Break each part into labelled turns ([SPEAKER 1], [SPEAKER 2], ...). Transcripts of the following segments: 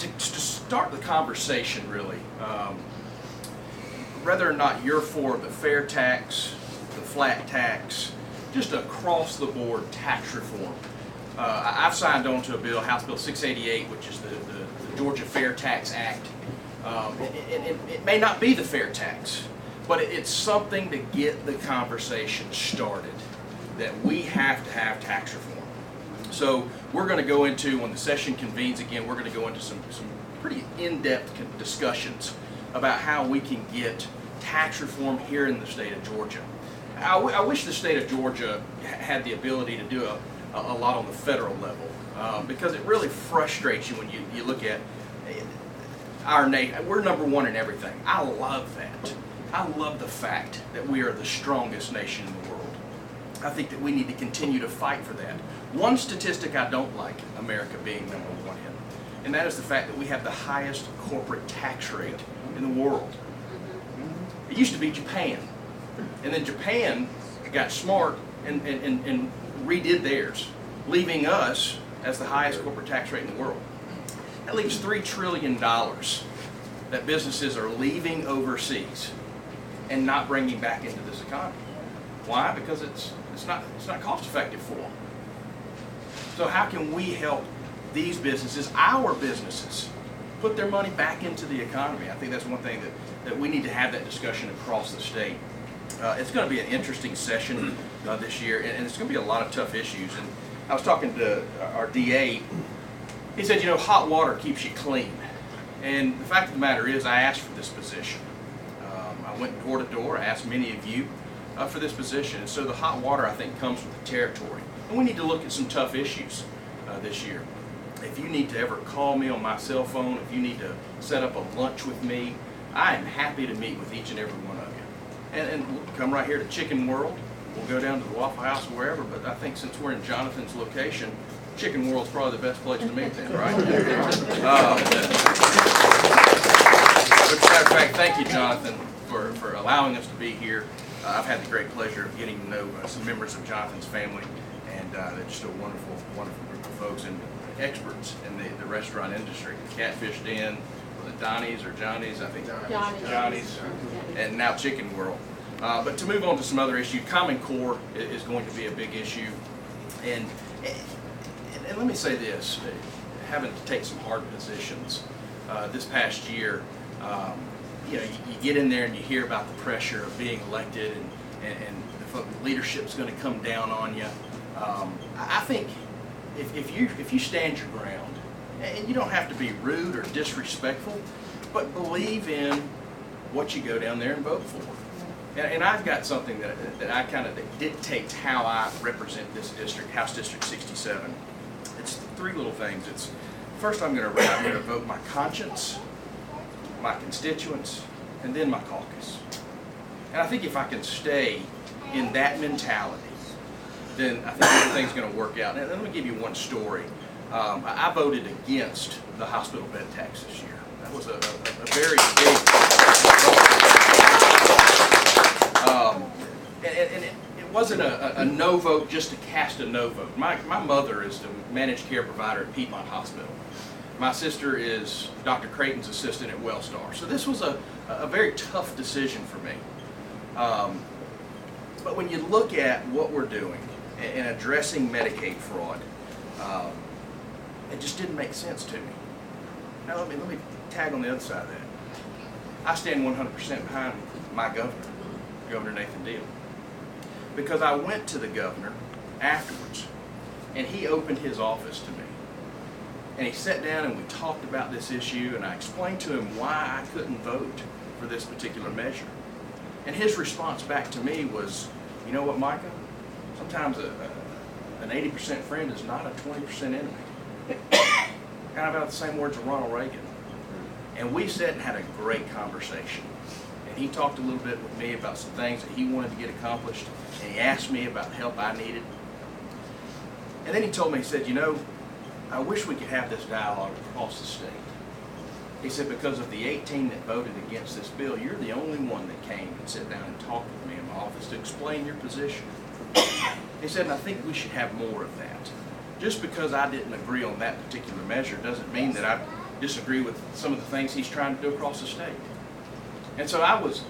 [SPEAKER 1] and to start the conversation, really, whether or not you're for the fair tax, the flat tax, just across the board tax reform. I've signed on to a bill, House Bill 688, which is the Georgia Fair Tax Act. It may not be the fair tax, but it's something to get the conversation started, that we have to have tax reform. So we're going to go into, when the session convenes again, we're going to go into some pretty in-depth discussions about how we can get tax reform here in the state of Georgia. I wish the state of Georgia had the ability to do a lot on the federal level, because it really frustrates you when you look at our nation. We're number one in everything. I love that. I love the fact that we are the strongest nation in the world. I think that we need to continue to fight for that. One statistic I don't like America being number one in, and that is the fact that we have the highest corporate tax rate in the world. It used to be Japan, and then Japan got smart and redid theirs, leaving us as the highest corporate tax rate in the world. That leaves $3 trillion that businesses are leaving overseas and not bringing back into this economy. Why? Because it's not cost effective for them. So how can we help these businesses, our businesses, put their money back into the economy? I think that's one thing that we need to have that discussion across the state. It's going to be an interesting session this year, and it's going to be a lot of tough issues. And I was talking to our DA. He said, you know, hot water keeps you clean. And the fact of the matter is, I asked for this position. I went door to door. I asked many of you for this position. And so the hot water, I think, comes with the territory. And we need to look at some tough issues this year. If you need to ever call me on my cell phone, if you need to set up a lunch with me, I am happy to meet with each and every one of you. And we'll come right here to Chicken World. We'll go down to the Waffle House or wherever, but I think since we're in Jonathan's location, Chicken World's probably the best place to meet them, right? But as a matter of fact, thank you, Jonathan, for allowing us to be here. I've had the great pleasure of getting to know some members of Jonathan's family, and they're just a wonderful, wonderful group of folks and experts in the restaurant industry. Catfish Den, was it Donnie's or Johnny's? I think Johnny's, and now Chicken World. But to move on to some other issues, Common Core is going to be a big issue, and let me say this, having to take some hard positions this past year, you know, you get in there and you hear about the pressure of being elected, and the leadership's going to come down on you. I think if you stand your ground, and you don't have to be rude or disrespectful, but believe in what you go down there and vote for. And I've got something that dictates how I represent this district, House District 67. It's three little things. It's first, I'm going to vote my conscience, my constituents, and then my caucus. And I think if I can stay in that mentality, then I think everything's going to work out. And let me give you one story. I voted against the hospital bed tax this year. That was a very big vote. And it wasn't a no vote just to cast a no vote. My mother is the managed care provider at Piedmont Hospital. My sister is Dr. Creighton's assistant at Wellstar. So this was a very tough decision for me. But when you look at what we're doing in addressing Medicaid fraud, it just didn't make sense to me. Now let me tag on the other side of that. I stand 100% behind my governor, Governor Nathan Deal, because I went to the governor afterwards, and he opened his office to me. And he sat down and we talked about this issue, and I explained to him why I couldn't vote for this particular measure. And his response back to me was, you know what, Micah? Sometimes an 80% friend is not a 20% enemy. Kind of out the same words of Ronald Reagan. And we sat and had a great conversation. And he talked a little bit with me about some things that he wanted to get accomplished, and he asked me about the help I needed. And then he told me, he said, you know, I wish we could have this dialogue across the state. He said, because of the 18 that voted against this bill, you're the only one that came and sat down and talked with me in my office to explain your position. He said, and I think we should have more of that. Just because I didn't agree on that particular measure doesn't mean that disagree with some of the things he's trying to do across the state. And so I was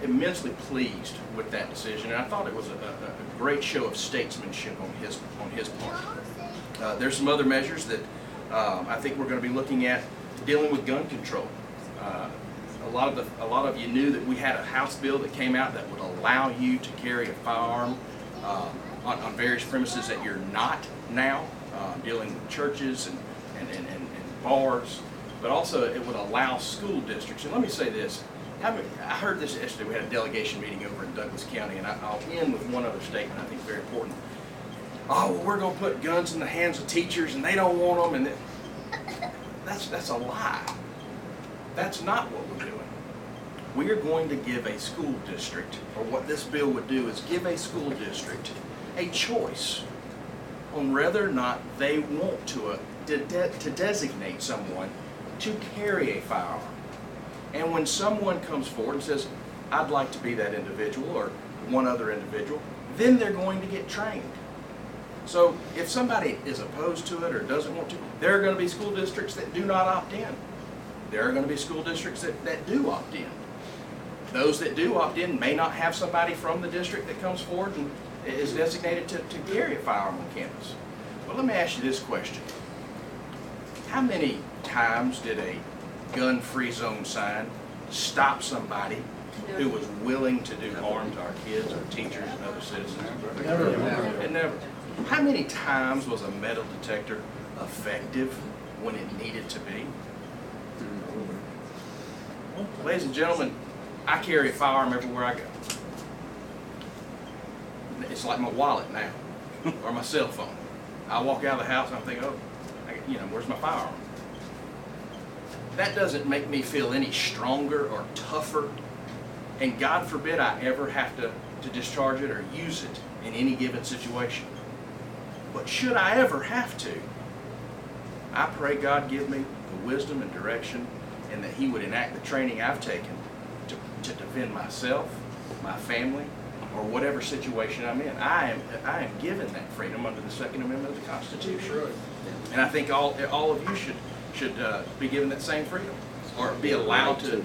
[SPEAKER 1] immensely pleased with that decision, and I thought it was a great show of statesmanship on his part. There's some other measures that I think we're going to be looking at dealing with gun control. A lot of you knew that we had a House bill that came out that would allow you to carry a firearm on various premises that you're not now, dealing with churches and bars, but also it would allow school districts. And let me say this. I heard this yesterday. We had a delegation meeting over in Douglas County, and I'll end with one other statement I think is very important. Oh, well, we're going to put guns in the hands of teachers, and they don't want them, and that's a lie. That's not what we're doing. We are going to give a school district, or what this bill would do is give a school district a choice on whether or not they want to designate someone to carry a firearm. And when someone comes forward and says, I'd like to be that individual or one other individual, then they're going to get trained. So if somebody is opposed to it or doesn't want to, there are going to be school districts that do not opt in. There are going to be school districts that do opt in. Those that do opt in may not have somebody from the district that comes forward and is designated to carry a firearm on campus. But let me ask you this question. How many times did a gun-free zone sign stop somebody who was willing to do harm to our kids, our teachers, and other citizens? Never. How many times was a metal detector effective when it needed to be? Ladies and gentlemen, I carry a firearm everywhere I go. It's like my wallet now, or my cell phone. I walk out of the house and I'm thinking, oh, where's my firearm? That doesn't make me feel any stronger or tougher, and God forbid I ever have to discharge it or use it in any given situation. But should I ever have to, I pray God give me the wisdom and direction, and that He would enact the training I've taken to defend myself, my family, or whatever situation I'm in. I am given that freedom under the Second Amendment of the Constitution. And I think all of you should be given that same freedom, or be allowed to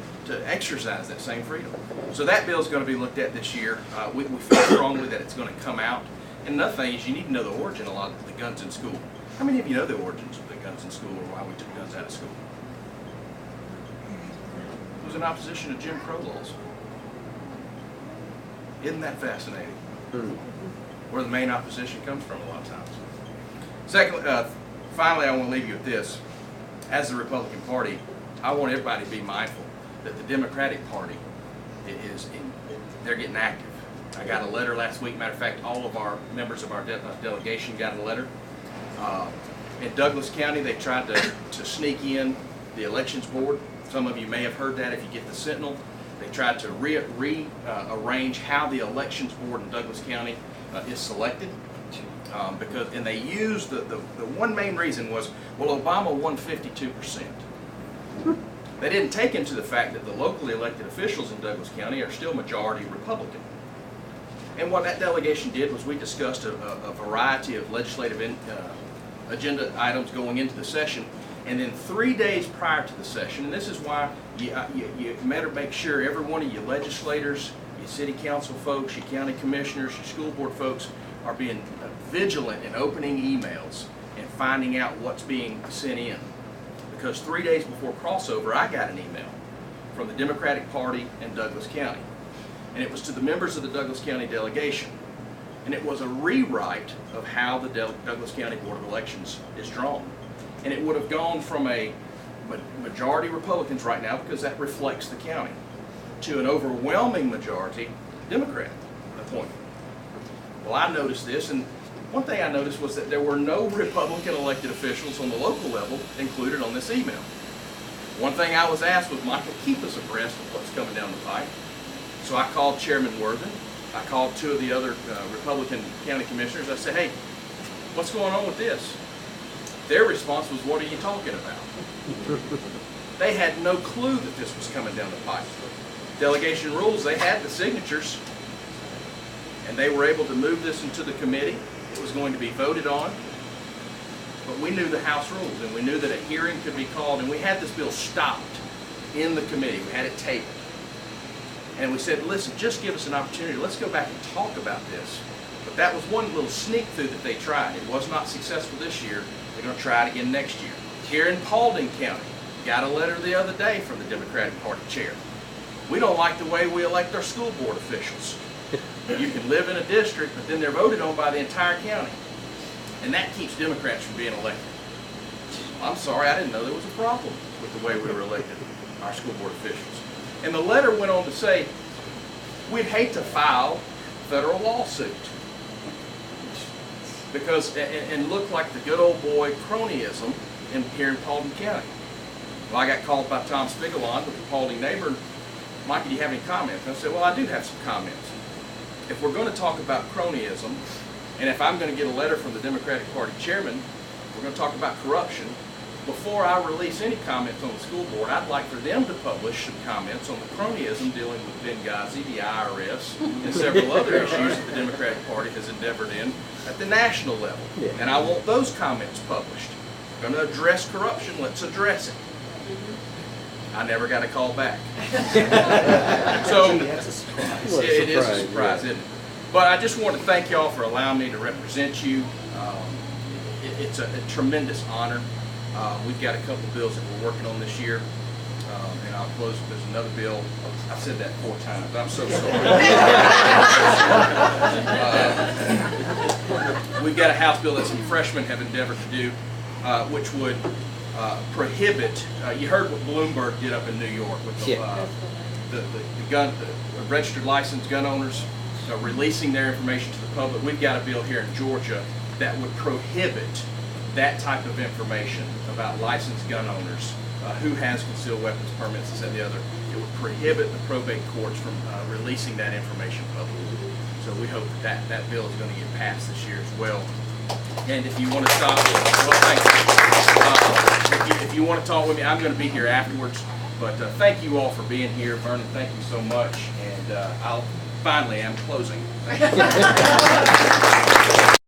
[SPEAKER 1] exercise that same freedom. So that bill is going to be looked at this year. We feel strongly that it's going to come out. And another thing is you need to know the origin of a lot of the guns in school. How many of you know the origins of the guns in school, or why we took guns out of school? It was in opposition to Jim Crow laws. Isn't that fascinating? Where the main opposition comes from a lot of times. Secondly, finally, I want to leave you with this. As the Republican Party, I want everybody to be mindful that the Democratic Party they're getting active. I got a letter last week. Matter of fact, all of our members of our delegation got a letter. In Douglas County, they tried to sneak in the elections board. Some of you may have heard that if you get the Sentinel. They tried to rearrange how the elections board in Douglas County is selected. And they used the one main reason was, well, Obama won 52%. They didn't take into the fact that the locally elected officials in Douglas County are still majority Republican. And what that delegation did was we discussed a variety of legislative agenda items going into the session. And then 3 days prior to the session, and this is why you better make sure every one of you legislators, your city council folks, your county commissioners, your school board folks are being vigilant in opening emails and finding out what's being sent in. Because 3 days before crossover, I got an email from the Democratic Party in Douglas County. And it was to the members of the Douglas County delegation. And it was a rewrite of how the Douglas County Board of Elections is drawn. And it would have gone from a majority Republicans right now, because that reflects the county, to an overwhelming majority Democrat appointment. Well, I noticed this, and one thing I noticed was that there were no Republican elected officials on the local level included on this email. One thing I was asked was, Michael, keep us abreast of what's coming down the pipe. So I called Chairman Worthen. I called two of the other Republican county commissioners. I said, hey, what's going on with this? Their response was, what are you talking about? They had no clue that this was coming down the pipe. Delegation rules, they had the signatures, and they were able to move this into the committee. It was going to be voted on. But we knew the House rules, and we knew that a hearing could be called, and we had this bill stopped in the committee. We had it tabled. And we said, listen, just give us an opportunity. Let's go back and talk about this. But that was one little sneak through that they tried. It was not successful this year. They're going to try it again next year. Here in Paulding County, got a letter the other day from the Democratic Party chair. We don't like the way we elect our school board officials. You can live in a district, but then they're voted on by the entire county. And that keeps Democrats from being elected. I'm sorry, I didn't know there was a problem with the way we were elected, our school board officials. And the letter went on to say, we'd hate to file a federal lawsuit because and look like the good old boy cronyism here in Paulding County. Well, I got called by Tom Spigalon, with the Paulding neighbor. Micah, do you have any comments? And I said, well, I do have some comments. If we're going to talk about cronyism, and if I'm going to get a letter from the Democratic Party chairman, we're going to talk about corruption. Before I release any comments on the school board, I'd like for them to publish some comments on the cronyism dealing with Benghazi, the IRS, and several other issues that the Democratic Party has endeavored in at the national level. And I want those comments published. If we're going to address corruption, let's address it. I never got a call back. So it is a surprise, isn't it? But I just want to thank y'all for allowing me to represent you. It's a tremendous honor. We've got a couple bills that we're working on this year, and I'll close. There's another bill. I've said that 4 times. I'm so sorry. We've got a House bill that some freshmen have endeavored to do, which would prohibit. You heard what Bloomberg did up in New York with the registered licensed gun owners releasing their information to the public. We've got a bill here in Georgia that would prohibit that type of information about licensed gun owners, who has concealed weapons permits, this and the other. It would prohibit the probate courts from releasing that information publicly. So we hope that bill is going to get passed this year as well. And if you want to stop, well, thank you. If you want to talk with me, I'm going to be here afterwards. But thank you all for being here. Vernon, thank you so much. And I'm closing. Thank you.